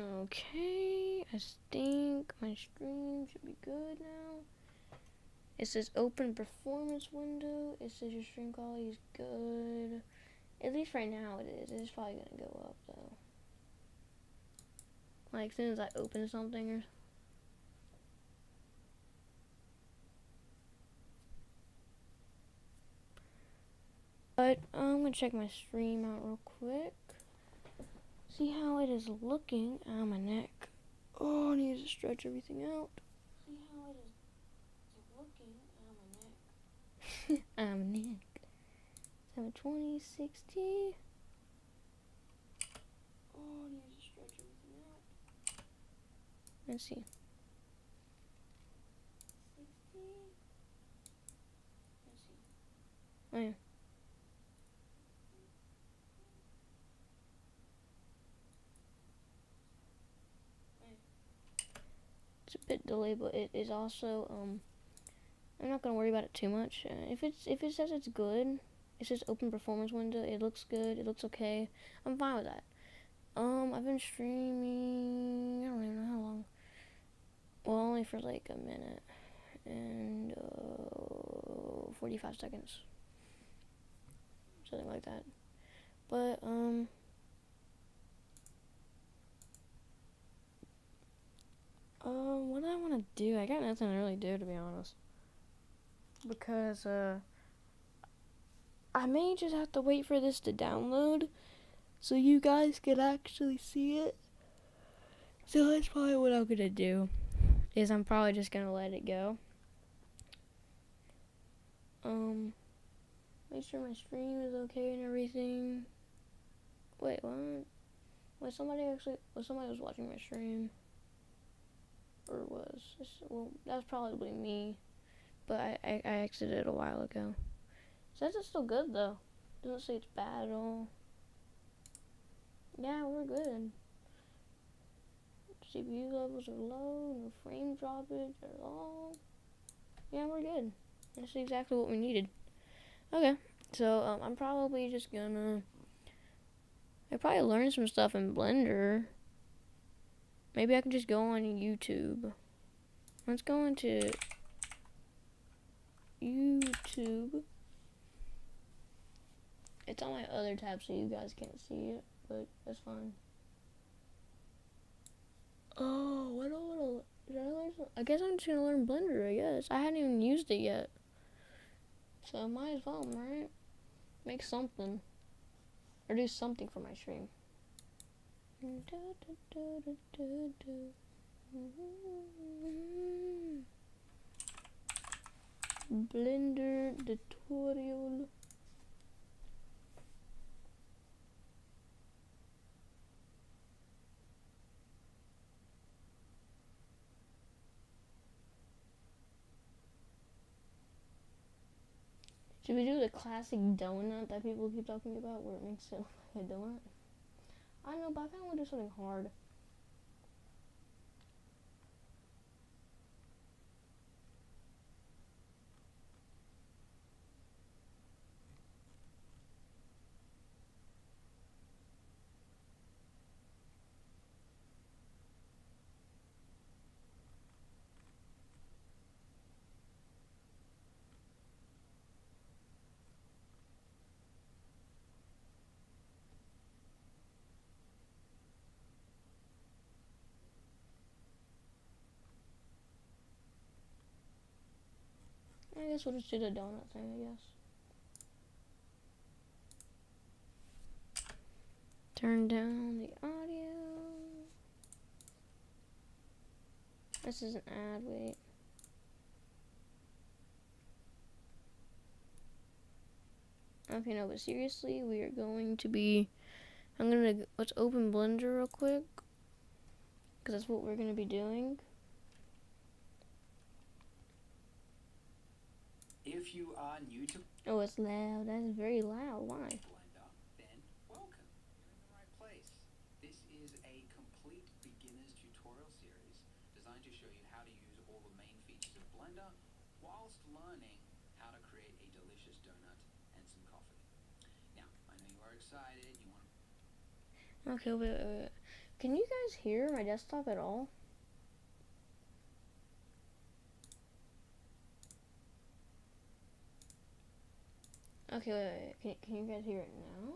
Okay, I think my stream should be good now. It says open performance window. It says your stream quality is good. At least right now it is. It's probably gonna go up though. Like as soon as I open something or but I'm gonna check my stream out real quick. See how it is looking. Ow, my neck. Oh, I need to stretch everything out. See how it is looking. Ow, my neck. Ow, my neck. 720, 60. Oh, I need to stretch everything out. Let's see. 60. Let's see. Oh, yeah. It's a bit delayed, but it is also I'm not gonna worry about it too much. If it says it's good, it says open performance window. It looks good. It looks okay. I'm fine with that. I've been streaming. I don't even know how long. Well, only for like a minute and 45 seconds, something like that. But what do I want to do? I got nothing to really do, to be honest, because I may just have to wait for this to download so you guys can actually see it. So that's probably what I'm gonna do, is I'm probably just gonna let it go. Make sure my stream is okay and everything. Wait, what? Was somebody was watching my stream? Or well, that's probably me, but I exited a while ago. Says it's still good though. Doesn't say it's bad at all. Yeah, we're good. CPU levels are low, no frame droppage at all. Yeah, we're good. That's exactly what we needed. Okay, so I'm probably just gonna. I probably learned some stuff in Blender. Maybe I can just go on YouTube. Let's go into YouTube. It's on my other tab, so you guys can't see it, but that's fine. Oh, what did I learn? I guess I'm just gonna learn Blender. I guess I hadn't even used it yet, so might as well, right? Make something or do something for my stream. Blender tutorial. Should we do the classic donut that people keep talking about, where it makes it look like a donut? I don't know, but I kind of want to do something hard. I guess we'll just do the donut thing, I guess. Turn down the audio. This is an ad, wait. Okay, no, but seriously, we are going to be, let's open Blender real quick, because that's what we're going to be doing. If you are new to Oh, it's loud. That is very loud. Why? Blender, then welcome. You're in the right place. This is a complete beginner's tutorial series designed to show you how to use all the main features of Blender whilst learning how to create a delicious donut and some coffee. Now, I know you are excited. You want Okay, wait. Can you guys hear my desktop at all? Okay, wait. Can you guys hear it now?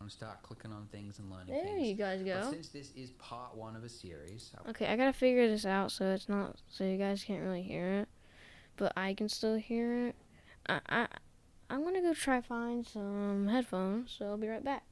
And start clicking on things and learning There things. you guys go. But since this is part 1 of a series, Okay, I gotta figure this out so it's not, so you guys can't really hear it, but I can still hear it. I'm gonna go try find some headphones, so I'll be right back.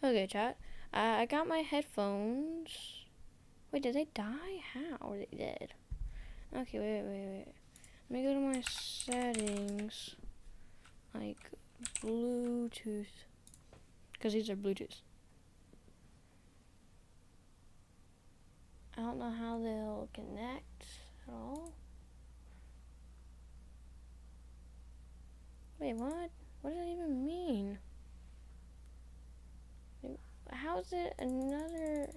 Okay, chat. I got my headphones. Wait, did they die? How are they dead? Okay, wait. Let me go to my settings, like Bluetooth, because these are Bluetooth. I don't know how they'll connect at all. Wait, what? What does that even mean? How is it another...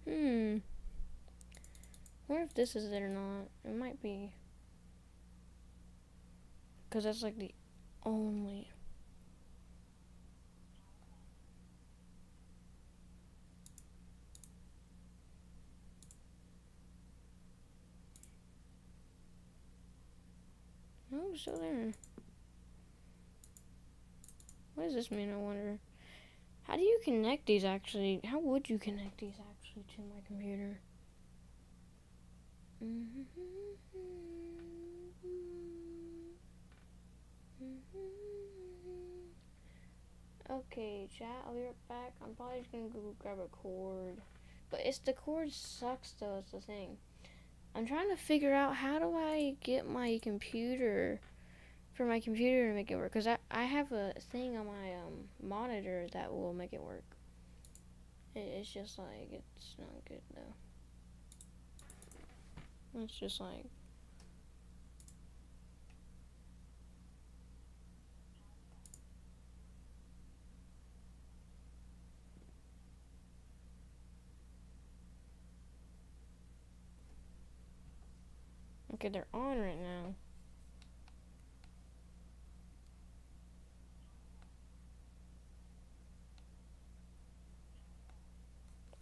I wonder if this is it or not. It might be. Because that's like the only... No, it's still there. What does this mean, I wonder? How do you connect these actually? How would you connect these actually to my computer? Okay, chat, I'll be right back. I'm probably just gonna go grab a cord. But the cord sucks though, it's the thing. I'm trying to figure out how do I get my computer, for my computer to make it work. Because I have a thing on my monitor that will make it work. It's just like, it's not good though. It's just like... Okay, they're on right now.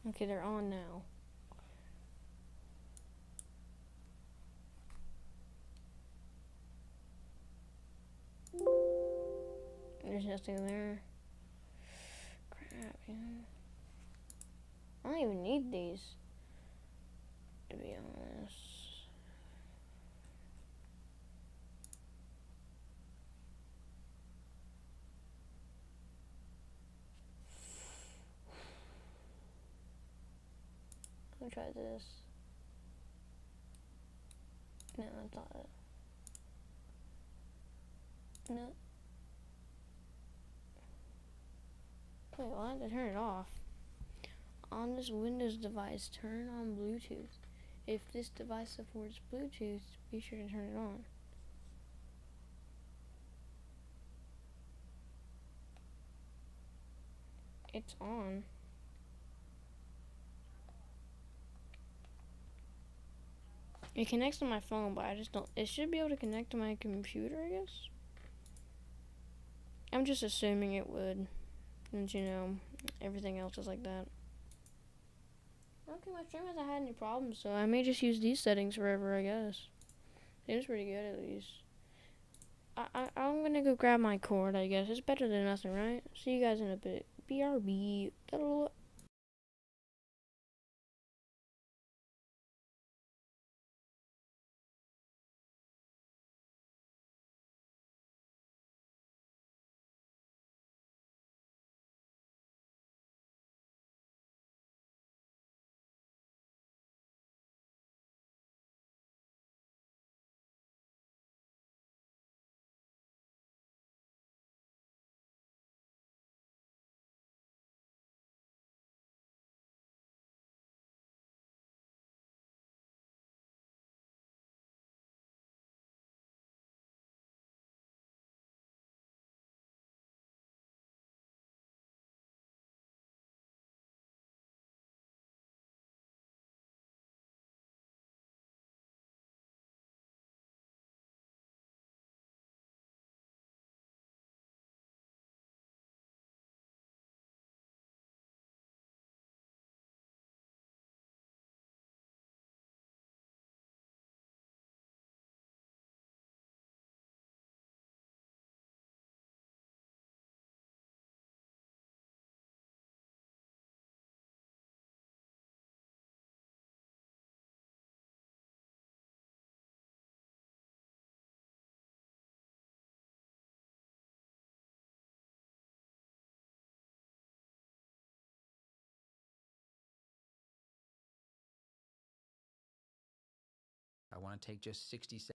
Okay, they're on now. There's nothing there. Crap, man. I don't even need these, to be honest. Let me try this. No, that's not it. No. Wait, what? I turned it off. On this Windows device, turn on Bluetooth. If this device supports Bluetooth, be sure to turn it on. It's on. It connects to my phone, but I just don't... It should be able to connect to my computer, I guess? I'm just assuming it would. Since, you know, everything else is like that. Okay, my stream hasn't had any problems, so I may just use these settings forever, I guess. Seems pretty good, at least. I'm gonna go grab my cord, I guess. It's better than nothing, right? See you guys in a bit. BRB. want to take just 60 seconds.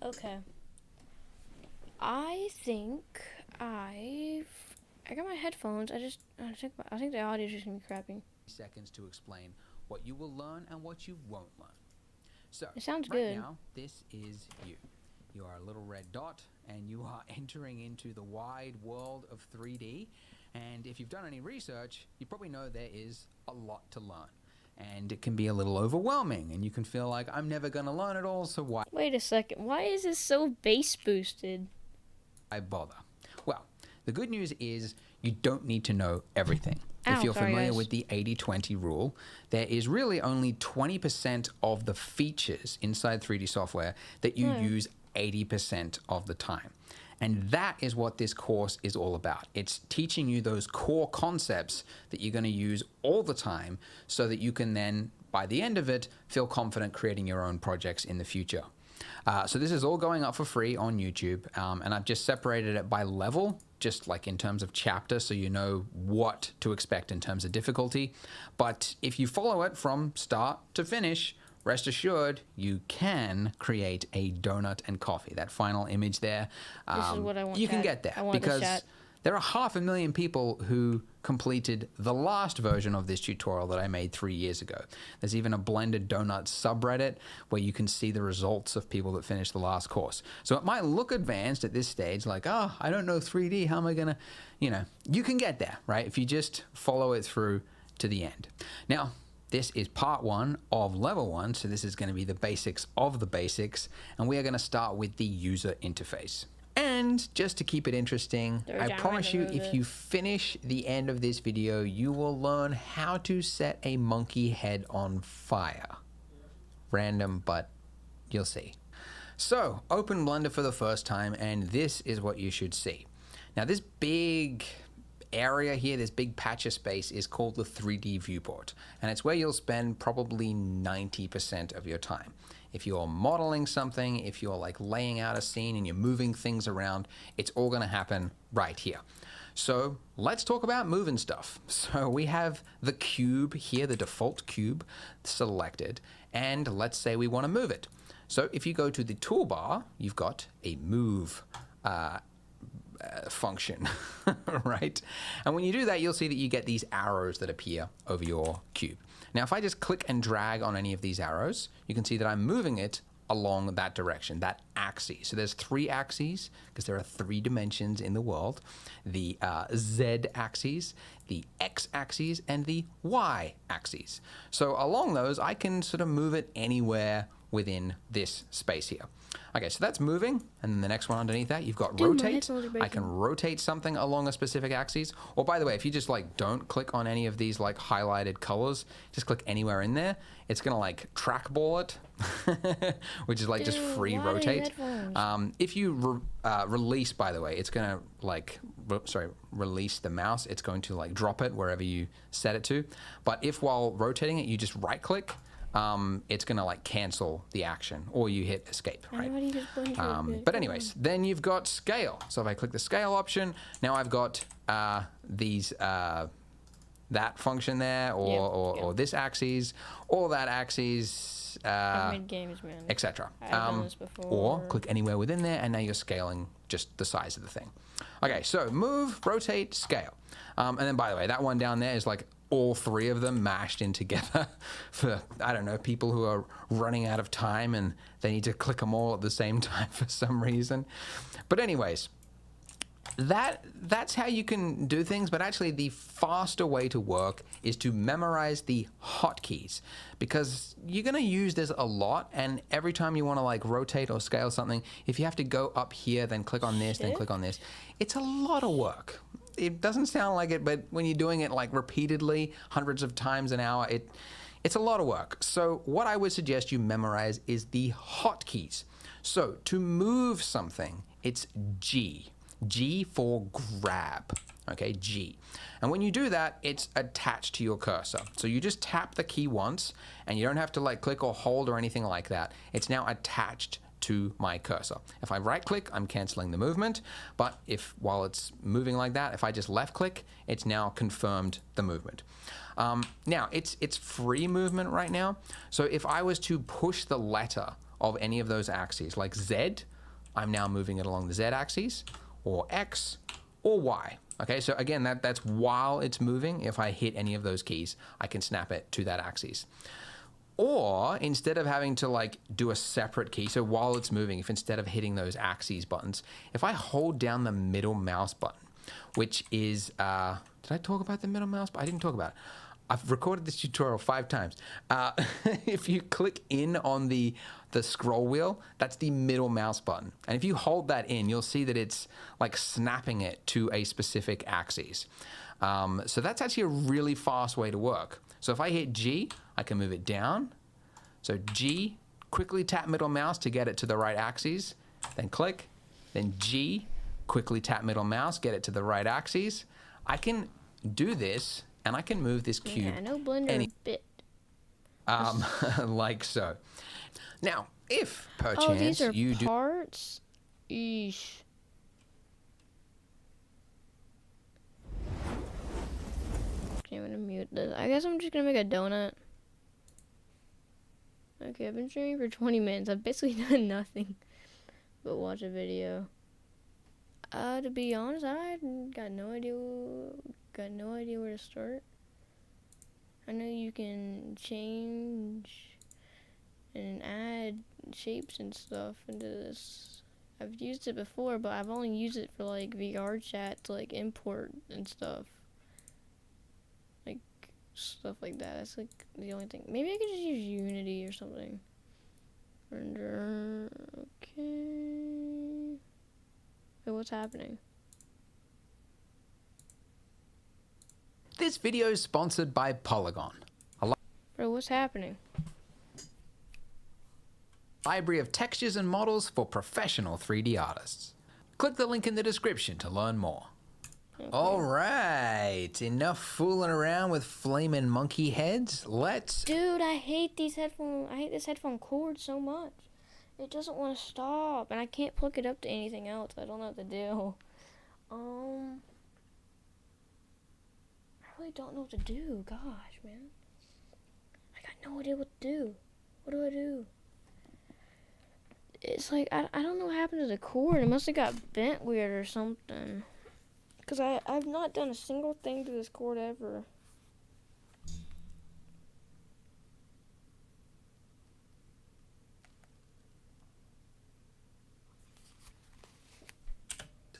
Okay. I think I got my headphones. I think the audio is just gonna be crappy. Seconds to explain what you will learn and what you won't learn. So, It sounds right good. now, this is you. You are a little red dot, and you are entering into the wide world of 3D. And if you've done any research, you probably know there is a lot to learn. And it can be a little overwhelming, and you can feel like, I'm never going to learn it all, so why Wait a second. Why is this so bass boosted? bother? Well, the good news is you don't need to know everything. Ow, If you're sorry, familiar guys. with the 80-20 rule, there is really only 20% of the features inside 3D software that you use 80% of the time. And that is what this course is all about. It's teaching you those core concepts that you're going to use all the time so that you can then, by the end of it, feel confident creating your own projects in the future. So this is all going up for free on YouTube, and I've just separated it by level, just like in terms of chapter, so you know what to expect in terms of difficulty. But if you follow it from start to finish, rest assured you can create a donut and coffee. That final image there, This is what I want, you can Chad. get there I want the because chat. there are 500,000 people who completed the last version of this tutorial that I made 3 years ago. There's even a blended donut subreddit where you can see the results of people that finished the last course. So it might look advanced at this stage, like, oh, I don't know 3D, how am I gonna, you can get there, right? If you just follow it through to the end. Now, this is part 1 of level 1, so this is going to be the basics of the basics, and we are going to start with the user interface. And just to keep it interesting, I promise you, if you finish the end of this video, you will learn how to set a monkey head on fire. Random, but you'll see. So, open Blender for the first time, and this is what you should see. Now, this big area here, this big patch of space is called the 3D viewport, and it's where you'll spend probably 90% of your time. if you're modeling something, if you're like laying out a scene and you're moving things around, it's all going to happen right here. So let's talk about moving stuff. So we have the cube here, the default cube selected, and let's say we want to move it. So if you go to the toolbar, you've got a move function, right? And when you do that, you'll see that you get these arrows that appear over your cube. Now, if I just click and drag on any of these arrows, you can see that I'm moving it along that direction, that axis. So there's 3 axes, because there are 3 dimensions in the world: the Z axis, the X axis, and the Y axis. So along those, I can sort of move it anywhere within this space here. Okay, so that's moving, and then the next one underneath that, you've got rotate. I can rotate something along a specific axis. Or by the way, if you just like don't click on any of these like highlighted colors, just click anywhere in there, it's gonna like trackball it, which is like just free rotate. If you release, by the way, it's gonna like, release the mouse, it's going to like drop it wherever you set it to. But if while rotating it, you just right click, it's gonna like cancel the action, or you hit escape, right? But anyways, then you've got scale. So if I click the scale option, now I've got these that function there, or this axis, or that axis, etc. Or click anywhere within there, and now you're scaling just the size of the thing. Okay, so move, rotate, scale, and then by the way, that one down there is like all 3 of them mashed in together for, I don't know, people who are running out of time and they need to click them all at the same time for some reason. But anyways, that's how you can do things. But actually the faster way to work is to memorize the hotkeys, because you're going to use this a lot, and every time you want to like rotate or scale something, if you have to go up here, then click on this, then click on this, it's a lot of work. It doesn't sound like it, but when you're doing it like repeatedly, hundreds of times an hour, it's a lot of work. So what I would suggest you memorize is the hotkeys. So to move something, it's G. G for grab, okay, G. And when you do that, it's attached to your cursor. So you just tap the key once, and you don't have to like click or hold or anything like that. It's now attached to my cursor. If I right click, I'm canceling the movement, but if while it's moving like that, if I just left click, it's now confirmed the movement. Now it's free movement right now. So if I was to push the letter of any of those axes, like Z, I'm now moving it along the Z axis, or X, or Y. Okay, so again, that's while it's moving. If I hit any of those keys, I can snap it to that axis. Or instead of having to like do a separate key, so while it's moving, if instead of hitting those axes buttons, if I hold down the middle mouse button, which is, did I talk about the middle mouse button? I didn't talk about it. I've recorded this tutorial 5 times. If you click in on the scroll wheel, that's the middle mouse button. And if you hold that in, you'll see that it's like snapping it to a specific axis. So that's actually a really fast way to work. So if I hit G, I can move it down. So G, quickly tap middle mouse to get it to the right axis, then click, then G, quickly tap middle mouse, get it to the right axis. I can do this, and I can move this cube I know Blender a bit. like so. Now, if perchance these are you do parts? Eesh. Okay, I'm gonna mute this. I guess I'm just gonna make a donut. Okay, I've been streaming for 20 minutes. I've basically done nothing but watch a video. To be honest, I got no idea where to start. I know you can change and add shapes and stuff into this. I've used it before, but I've only used it for like VR chat to like import and stuff. Like stuff like that. That's like the only thing. Maybe I could just use Unity or something. Render. Okay. Wait, what's happening? This video is sponsored by Polygon, Bro, what's happening? library of textures and models for professional 3D artists. Click the link in the description to learn more. Okay. All right, right, enough fooling around with flaming monkey heads. Let's... Dude, I hate these headphones. I hate this headphone cord so much. It doesn't want to stop, and I can't plug it up to anything else. I don't know what to do. I really don't know what to do. Gosh, man. I got no idea what to do. What do I do? It's like, I don't know what happened to the cord. It must have got bent weird or something. Because I've not done a single thing to this cord ever.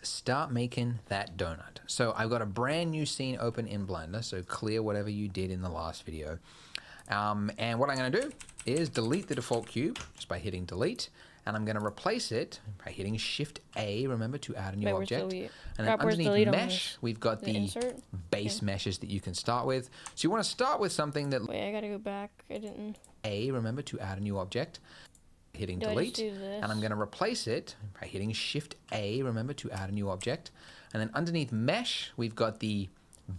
Start making that donut. So I've got a brand new scene open in Blender, so clear whatever you did in the last video. And what I'm going to do is delete the default cube just by hitting delete, and I'm going to replace it by hitting Shift A, remember, to add a new object. And then underneath mesh, we've got the base meshes that you can start with. So you want to start with something that... Wait, I got to go back. I didn't... A, remember, to add a new object. Hitting delete, and I'm going to replace it by hitting Shift A, remember, to add a new object. And then underneath mesh, we've got the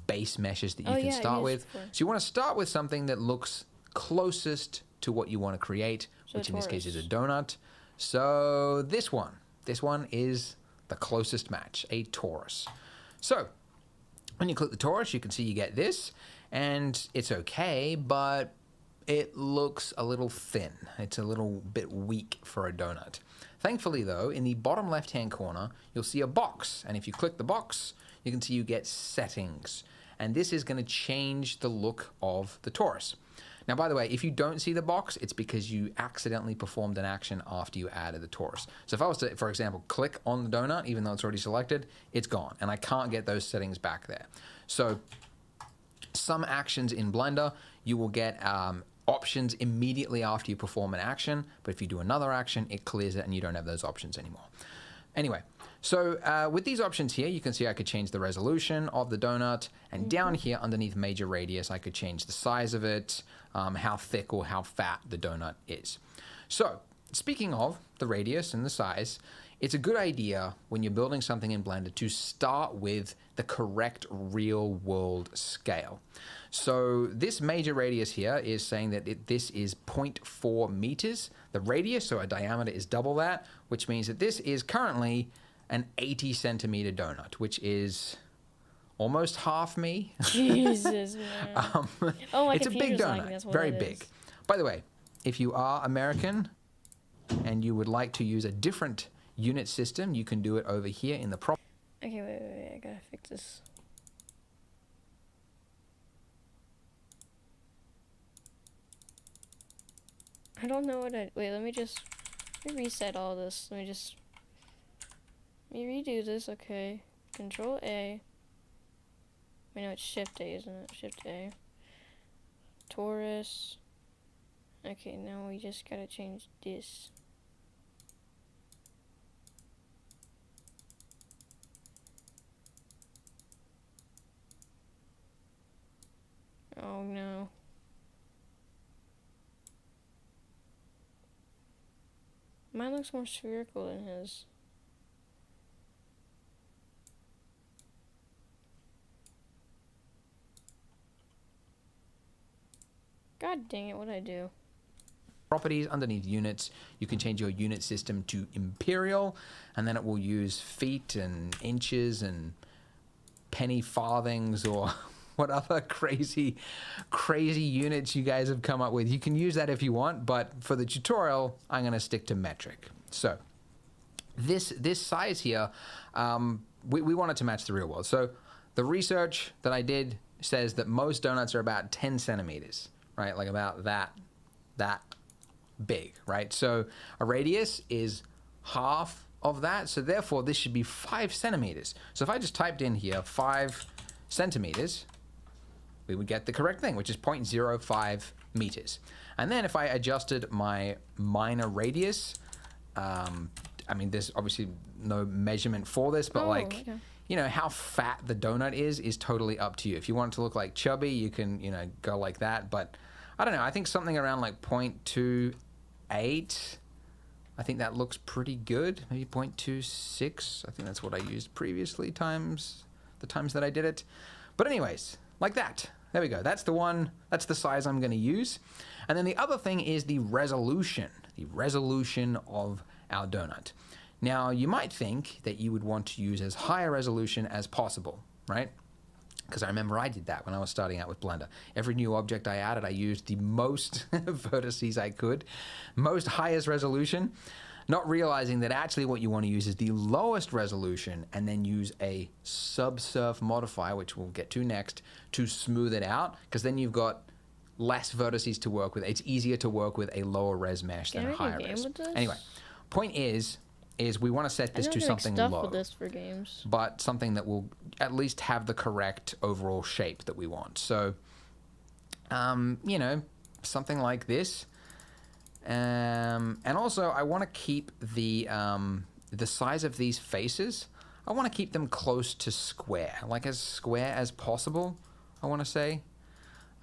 base meshes that you can start with. So you want to start with something that looks closest to what you want to create, which in this case is a donut. So this one is the closest match, a torus. So when you click the torus, you can see you get this, and it's okay, but it looks a little thin. It's a little bit weak for a donut. Thankfully though, in the bottom left-hand corner, you'll see a box. And if you click the box, you can see you get settings. And this is gonna change the look of the torus. Now, by the way, if you don't see the box, it's because you accidentally performed an action after you added the torus. So if I was to, for example, click on the donut, even though it's already selected, it's gone. And I can't get those settings back there. So some actions in Blender, you will get options immediately after you perform an action, but if you do another action, it clears it and you don't have those options anymore. Anyway, so with these options here, you can see I could change the resolution of the donut, and down here underneath major radius, I could change the size of it, how thick or how fat the donut is. So speaking of the radius and the size, it's a good idea when you're building something in Blender to start with the correct real world scale. So this major radius here is saying that this is 0.4 meters. The radius, so a diameter, is double that, which means that this is currently an 80 centimeter donut, which is almost half me. Jesus, man. It's a big donut, very big. By the way, if you are American and you would like to use a different unit system, you can do it over here in the prop. Okay, wait, I gotta fix this. I don't know what wait, let me reset all this. Let me redo this, okay. Control A. I know it's Shift A, isn't it? Shift A. Torus. Okay, now we just gotta change this. Oh no. Mine looks more spherical than his. God dang it, what'd I do? Properties underneath units, you can change your unit system to imperial, and then it will use feet and inches and penny farthings or what other crazy units you guys have come up with. You can use that if you want, but for the tutorial, I'm going to stick to metric. So this size here, we want it to match the real world. So the research that I did says that most donuts are about 10 centimeters, right? Like about that big, right? So a radius is half of that. So therefore this should be 5 centimeters. So if I just typed in here 5 centimeters, we would get the correct thing, which is 0.05 meters. And then if I adjusted my minor radius, I mean, there's obviously no measurement for this, but you know, how fat the donut is totally up to you. If you want it to look like chubby, you can, you know, go like that. But I don't know, I think something around like 0.28, I think that looks pretty good. Maybe 0.26, I think that's what I used previously, times the times that I did it. But anyways, like that. There we go. That's the one. That's the size I'm going to use. And then the other thing is the resolution of our donut. Now, you might think that you would want to use as high a resolution as possible, right? Because I remember I did that when I was starting out with Blender. Every new object I added, I used the most vertices I could, most highest resolution, not realizing that actually what you want to use is the lowest resolution and then use a Subsurf Modifier, which we'll get to next, to smooth it out, because then you've got less vertices to work with. It's easier to work with a lower res mesh than a higher res. Anyway, point is we want to set this to something low, with this for games, but something that will at least have the correct overall shape that we want. So, you know, something like this. And also, I want to keep the size of these faces. I want to keep them close to square, like as square as possible, I want to say.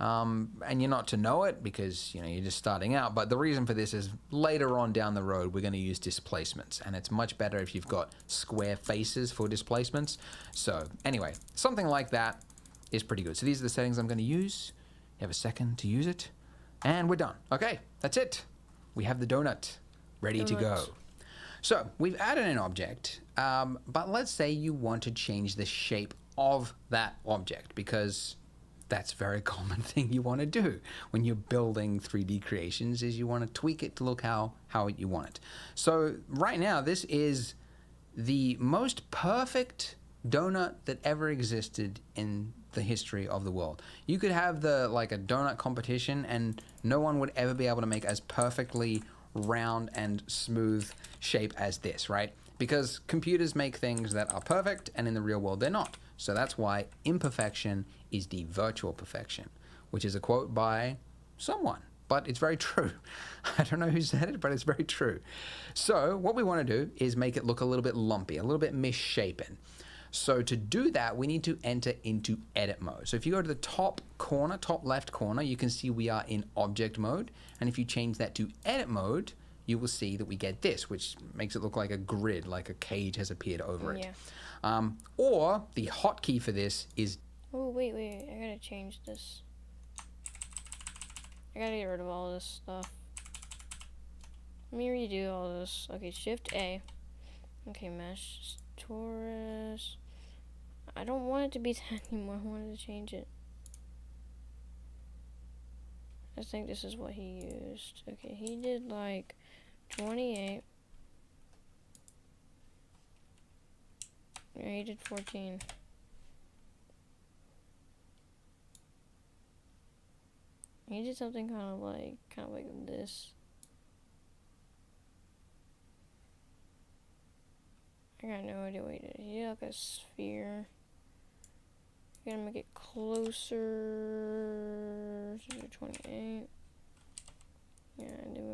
And you're not to know it because, you know, you're just starting out. But the reason for this is later on down the road, we're going to use displacements. And it's much better if you've got square faces for displacements. So anyway, something like that is pretty good. So these are the settings I'm going to use. You have a second to use it. And we're done. Okay, that's it. We have the donut ready to go. So we've added an object. But let's say you want to change the shape of that object, because that's a very common thing you want to do when you're building 3D creations, is you want to tweak it to look how you want it. So right now, this is the most perfect donut that ever existed in the history of the world. You could have like a donut competition and no one would ever be able to make as perfectly round and smooth shape as this, right? Because computers make things that are perfect and in the real world they're not. So that's why imperfection is the virtual perfection, which is a quote by someone, but it's very true. I don't know who said it, but it's very true. So what we want to do is make it look a little bit lumpy, a little bit misshapen. So to do that, we need to enter into edit mode. So if you go to the top corner, top left corner, you can see we are in object mode. And if you change that to edit mode, you will see that we get this, which makes it look like a grid, like a cage has appeared over it. Yeah. Or the hotkey for this is... Oh, wait, I gotta change this. I gotta get rid of all this stuff. Let me redo all this. Okay, Shift A. Okay, mesh, torus. I don't want it to be that anymore. I wanted to change it. I think this is what he used. Okay, he did like 28. Yeah, he did 14. He did something kind of like this. I got no idea what he did. He did like a sphere. Gotta make it closer to 28. Yeah,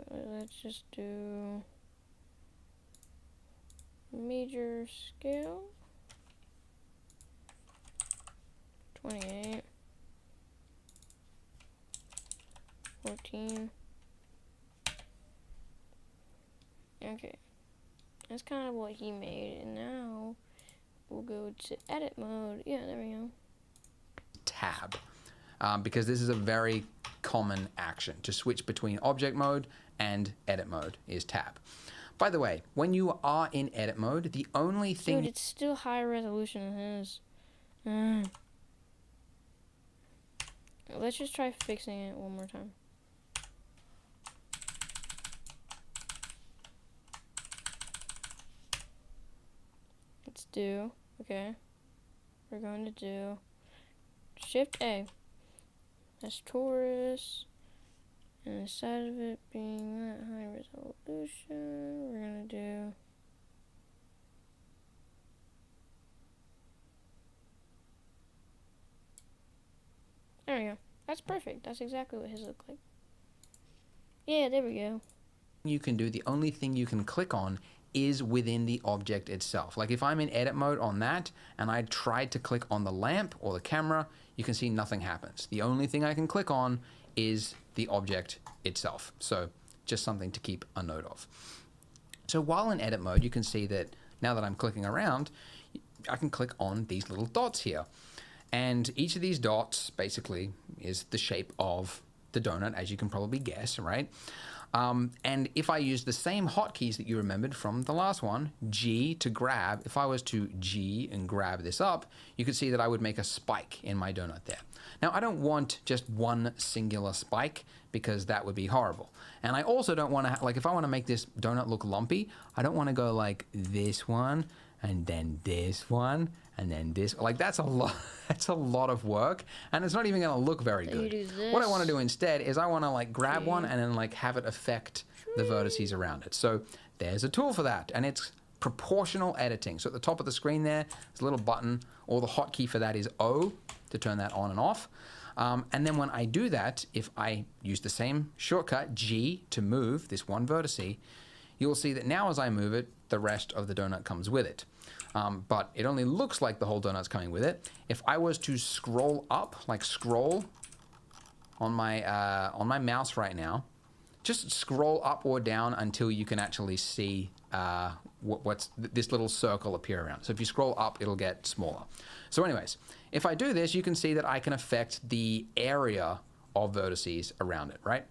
let's just do major scale. 28. 14. Okay. That's kind of what he made. And now we'll go to edit mode. Yeah, there we go. Tab. Because this is a very common action. To switch between object mode and edit mode is tab. By the way, when you are in edit mode, the only thing... Dude, it's still higher resolution than his. Let's just try fixing it one more time. Let's do, okay. We're going to do Shift A. That's torus. And instead of it being that high resolution, we're going to do... There we go. That's perfect. That's exactly what his look like. Yeah, there we go. You can do, the only thing you can click on is within the object itself. Like if I'm in edit mode on that and I tried to click on the lamp or the camera, you can see nothing happens. The only thing I can click on is the object itself. So just something to keep a note of. So while in edit mode, you can see that now that I'm clicking around, I can click on these little dots here. And each of these dots basically is the shape of the donut, as you can probably guess, right? And if I use the same hotkeys that you remembered from the last one, G to grab, if I was to G and grab this up, you could see that I would make a spike in my donut there. Now, I don't want just one singular spike because that would be horrible. And I also don't want to, like if I want to make this donut look lumpy, I don't want to go like this one and then this one and then this. Like that's a lot. That's a lot of work, and it's not even going to look very good. What I want to do instead is I want to like grab one and then like have it affect the vertices around it. So there's a tool for that, and it's proportional editing. So at the top of the screen there's a little button, or the hotkey for that is O to turn that on and off. And then when I do that, if I use the same shortcut, G, to move this one vertice, you'll see that now as I move it, the rest of the donut comes with it. But it only looks like the whole donut's coming with it. If I was to scroll up, like scroll on my mouse right now, just scroll up or down until you can actually see what's this little circle appear around. So if you scroll up, it'll get smaller. So anyways, if I do this, you can see that I can affect the area of vertices around it, right?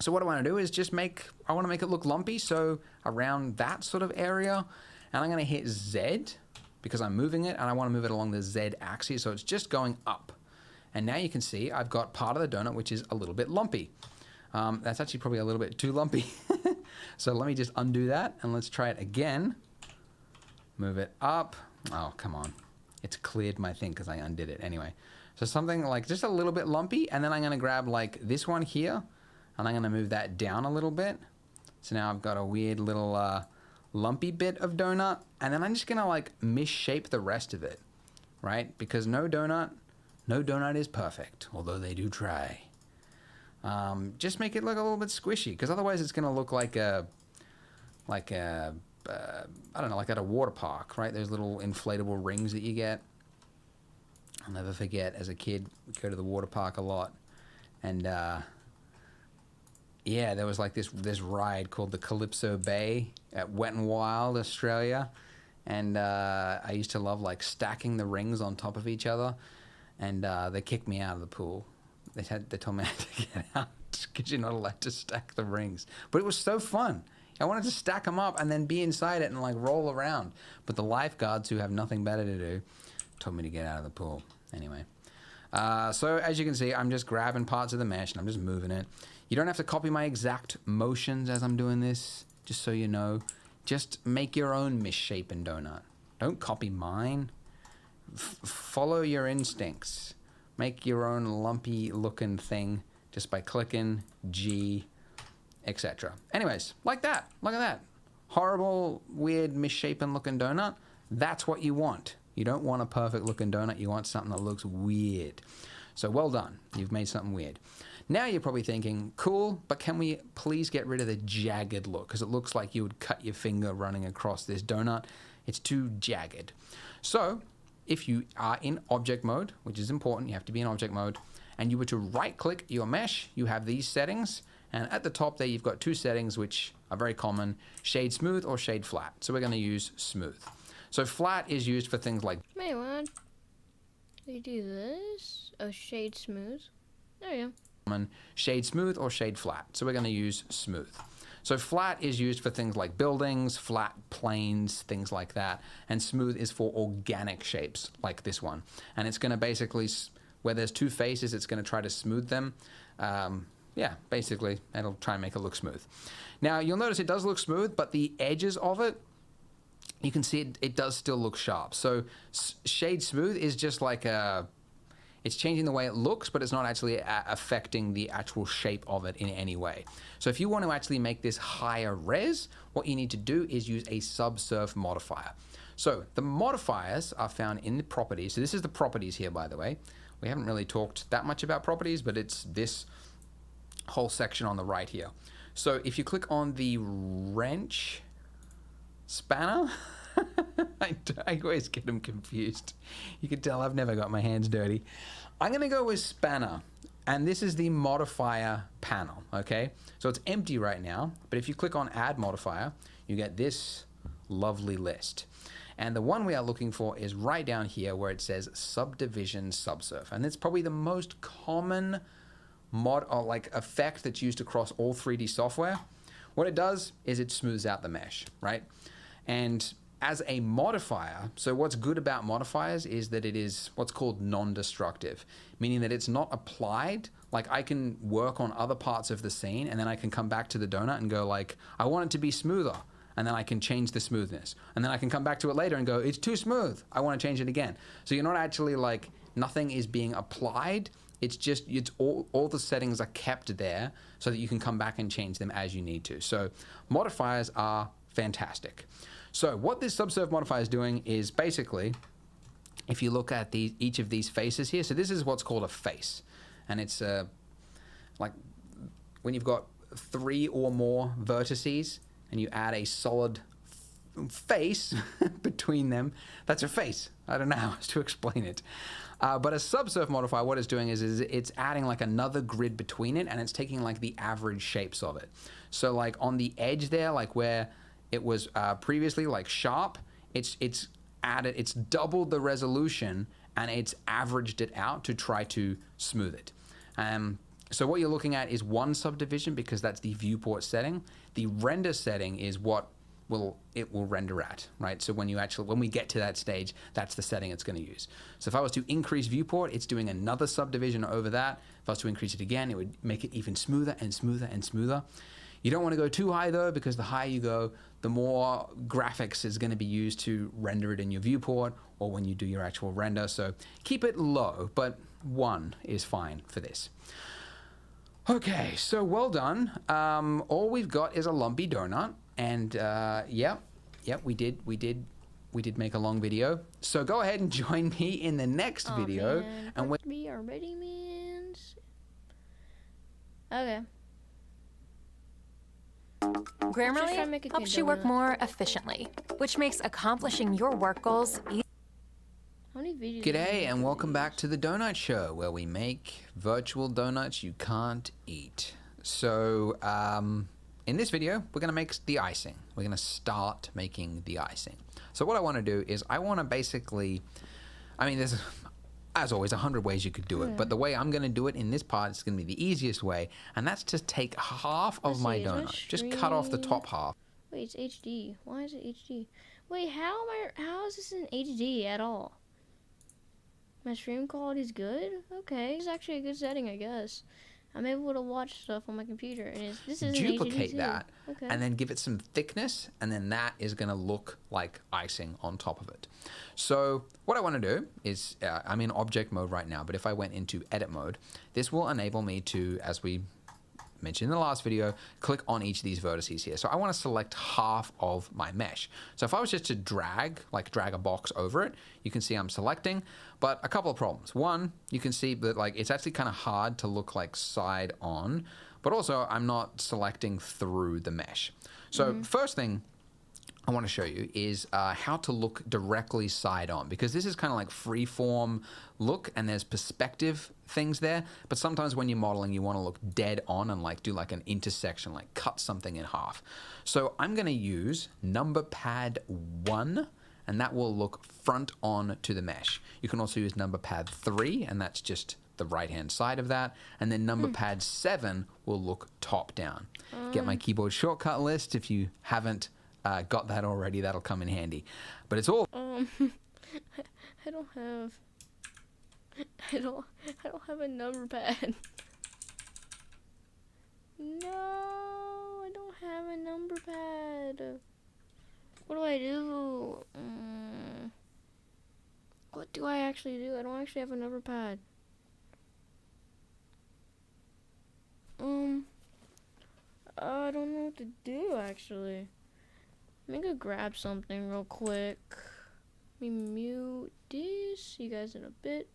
So what I want to do is just I want to make it look lumpy. So around that sort of area, and I'm going to hit Z because I'm moving it, and I want to move it along the Z axis. So it's just going up. And now you can see I've got part of the donut, which is a little bit lumpy. That's actually probably a little bit too lumpy. So let me just undo that, and let's try it again. Move it up. Oh, come on. It's cleared my thing because I undid it. Anyway, so something like just a little bit lumpy, and then I'm going to grab like this one here, and I'm going to move that down a little bit. So now I've got a weird little lumpy bit of donut, and then I'm just going to like misshape the rest of it, right? Because no donut is perfect, although they do try. Just make it look a little bit squishy, because otherwise it's going to look like a I don't know, like at a water park, right? There's little inflatable rings that you get. I'll never forget, as a kid, we'd go to the water park a lot, and yeah, there was like this ride called the Calypso Bay at Wet n Wild, Australia, and I used to love like stacking the rings on top of each other, and they kicked me out of the pool. They told me I had to get out because you're not allowed to stack the rings, but it was so fun. I wanted to stack them up and then be inside it and like roll around, but the lifeguards, who have nothing better to do, told me to get out of the pool. Anyway, so as you can see, I'm just grabbing parts of the mesh and I'm just moving it. You don't have to copy my exact motions as I'm doing this, just so you know. Just make your own misshapen donut. Don't copy mine. Follow your instincts. Make your own lumpy looking thing just by clicking G, etc. Anyways, like that. Look at that. Horrible, weird, misshapen looking donut. That's what you want. You don't want a perfect looking donut. You want something that looks weird. So well done. You've made something weird. Now you're probably thinking, cool, but can we please get rid of the jagged look? Because it looks like you would cut your finger running across this donut. It's too jagged. So if you are in object mode, which is important, you have to be in object mode, and you were to right click your mesh, you have these settings. And at the top there, you've got two settings which are very common: shade smooth or shade flat. So we're going to use smooth. So flat is used for things like... Wait, what? We do this? Oh, shade smooth. There you go. Shade smooth or shade flat. So we're going to use smooth. So flat is used for things like buildings, flat planes, things like that. And smooth is for organic shapes like this one. And it's going to basically, where there's two faces, it's going to try to smooth them. Yeah, basically, it'll try and make it look smooth. Now, you'll notice it does look smooth, but the edges of it, you can see it does still look sharp. So shade smooth is just like it's changing the way it looks, but it's not actually affecting the actual shape of it in any way. So if you want to actually make this higher res, what you need to do is use a Subsurf modifier. So the modifiers are found in the properties. So this is the properties here, by the way. We haven't really talked that much about properties, but it's this whole section on the right here. So if you click on the wrench spanner, I always get them confused. You can tell I've never got my hands dirty. I'm going to go with spanner, and this is the modifier panel, okay? So it's empty right now, but if you click on add modifier, you get this lovely list. And the one we are looking for is right down here where it says Subdivision Subsurf. And it's probably the most common mod or like effect that's used across all 3D software. What it does is it smooths out the mesh, right? And as a modifier, so what's good about modifiers is that it is what's called non-destructive, meaning that it's not applied. Like I can work on other parts of the scene and then I can come back to the donut and go like, I want it to be smoother. And then I can change the smoothness. And then I can come back to it later and go, it's too smooth. I want to change it again. So you're not actually like, nothing is being applied. It's just, it's all the settings are kept there so that you can come back and change them as you need to. So modifiers are fantastic. So what this Subsurf modifier is doing is basically, if you look at each of these faces here, so this is what's called a face. And it's like when you've got 3 or more vertices and you add a solid face between them, that's a face. I don't know how else to explain it. But a Subsurf modifier, what it's doing is it's adding like another grid between it, and it's taking like the average shapes of it. So like on the edge there, like where it was previously like sharp, it's doubled the resolution and it's averaged it out to try to smooth it. So what you're looking at is one subdivision because that's the viewport setting. The render setting is what it will render at, right? So when we get to that stage, that's the setting it's going to use. So if I was to increase viewport, it's doing another subdivision over that. If I was to increase it again, it would make it even smoother and smoother and smoother. You don't want to go too high though, because the higher you go, the more graphics is going to be used to render it in your viewport or when you do your actual render. So keep it low, but 1 is fine for this. Okay, so well done. All we've got is a lumpy donut, and yeah, we did make a long video. So go ahead and join me in the next video. Man. And when we are ready, man. Okay. Grammarly helps you work more efficiently, which makes accomplishing your work goals easier. How many videos? G'day and welcome back to the Donut Show, where we make virtual donuts you can't eat. So in this video, we're going to make the icing. We're going to start making the icing. So what I want to do is I want to basically, I mean, there's, as always, 100 ways you could do it. But the way I'm going to do it in this part is going to be the easiest way. And that's to take half of my donut. Just cut off the top half. Wait, it's HD. Why is it HD? Wait, how is this in HD at all? My stream quality is good? Okay. This is actually a good setting, I guess. I'm able to watch stuff on my computer, and this is duplicate HD that, okay. And then give it some thickness, and then that is going to look like icing on top of it. So what I want to do is, I'm in object mode right now, but if I went into edit mode, this will enable me to, as we mentioned in the last video, click on each of these vertices here. So I want to select half of my mesh. So if I was just to drag a box over it, you can see I'm selecting, but a couple of problems. One, you can see that like it's actually kind of hard to look like side on, but also I'm not selecting through the mesh. So first thing I want to show you is how to look directly side on, because this is kind of like freeform look and there's perspective things there, but sometimes when you're modeling you want to look dead on and like do like an intersection, like cut something in half. So I'm going to use number pad 1 and that will look front on to the mesh. You can also use number pad 3 and that's just the right hand side of that, and then number pad 7 will look top down. Get my keyboard shortcut list if you haven't got that already, that'll come in handy. But it's all I don't have a number pad. No, I don't have a number pad. What do I do? What do I actually do? I don't actually have a number pad. I don't know what to do actually. Let me go grab something real quick. Let me mute this. See you guys in a bit.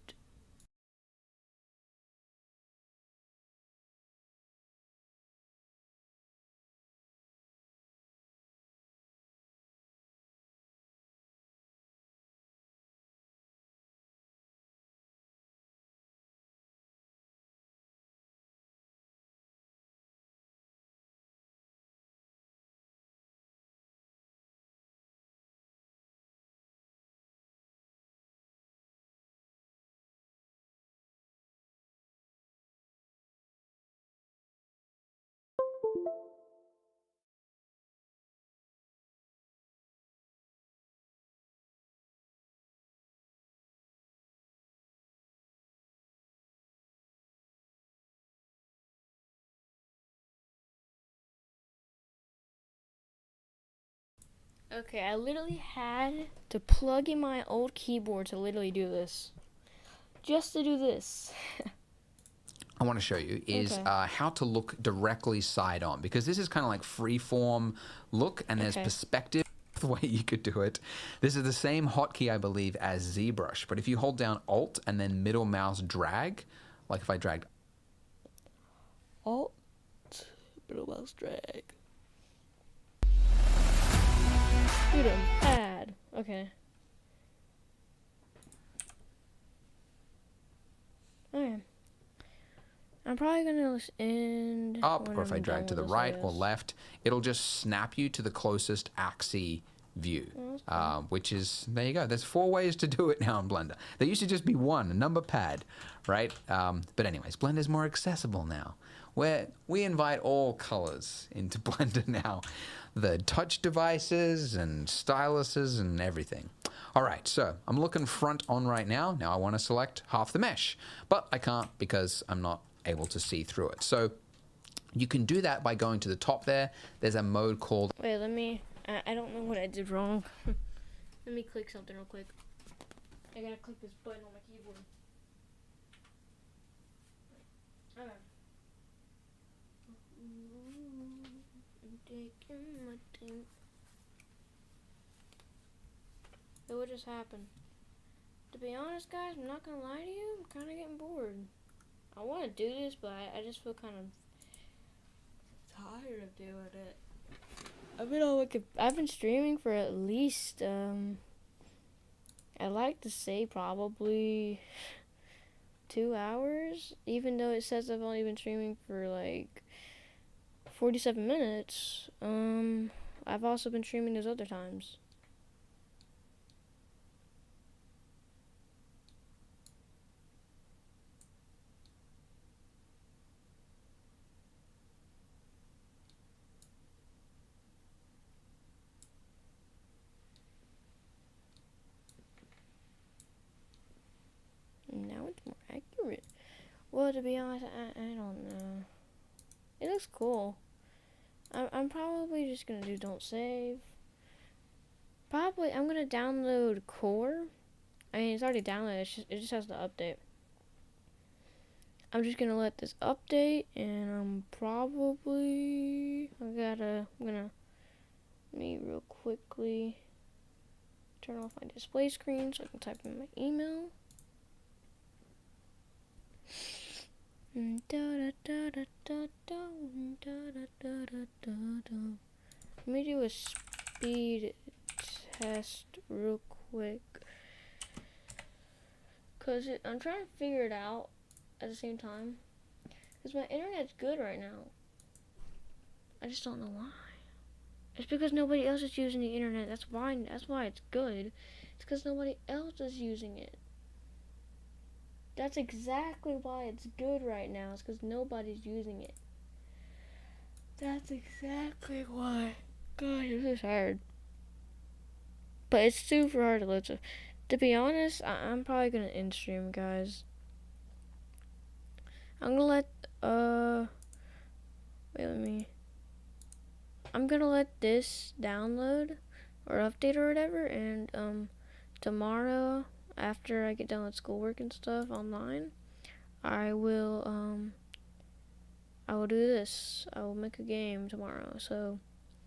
Okay, I literally had to plug in my old keyboard to literally do this. Just to do this. I want to show you is how to look directly side on, because this is kind of like freeform look, and there's perspective the way you could do it. This is the same hotkey, I believe, as ZBrush, but if you hold down Alt and then middle mouse drag, like if I dragged Alt, middle mouse drag. Dude, I'm bad. Okay. Okay. I'm probably gonna end up, or if I drag to the right or left, it'll just snap you to the closest axis view, which is, there you go. There's 4 ways to do it now in Blender. There used to just be one, a number pad, right? But anyways, Blender's more accessible now, where we invite all colors into Blender now. The touch devices and styluses and everything. All right, so I'm looking front on right now. Now I want to select half the mesh, but I can't because I'm not able to see through it. So you can do that by going to the top there. There's a mode called... Wait, let me... I don't know what I did wrong. Let me click something real quick. I gotta click this button on my keyboard. Okay. I'm taking my time. So what just happened? To be honest, guys, I'm not gonna lie to you. I'm kind of getting bored. I want to do this, but I just feel kind of tired of doing it. I've been streaming for at least I'd like to say probably 2 hours, even though it says I've only been streaming for like 47 minutes. I've also been streaming those other times. Now it's more accurate. Well, to be honest, I don't know. It looks cool. I'm probably just gonna do don't save. Probably I'm gonna download Core. I mean, it's already downloaded. It just has to update. I'm just gonna let this update, and I'm gonna let me real quickly turn off my display screen so I can type in my email. Let me do a speed test real quick, cause I'm trying to figure it out at the same time, cause my internet's good right now. I just don't know why. It's because nobody else is using the internet. That's why it's good. It's because nobody else is using it. That's exactly why it's good right now. It's because nobody's using it. That's exactly why. God, this is hard. But it's super hard to listen. To be honest, I'm probably going to end stream, guys. I'm going to I'm going to let this download or update or whatever. And tomorrow, after I get done with schoolwork and stuff online, I will do this. I will make a game tomorrow. So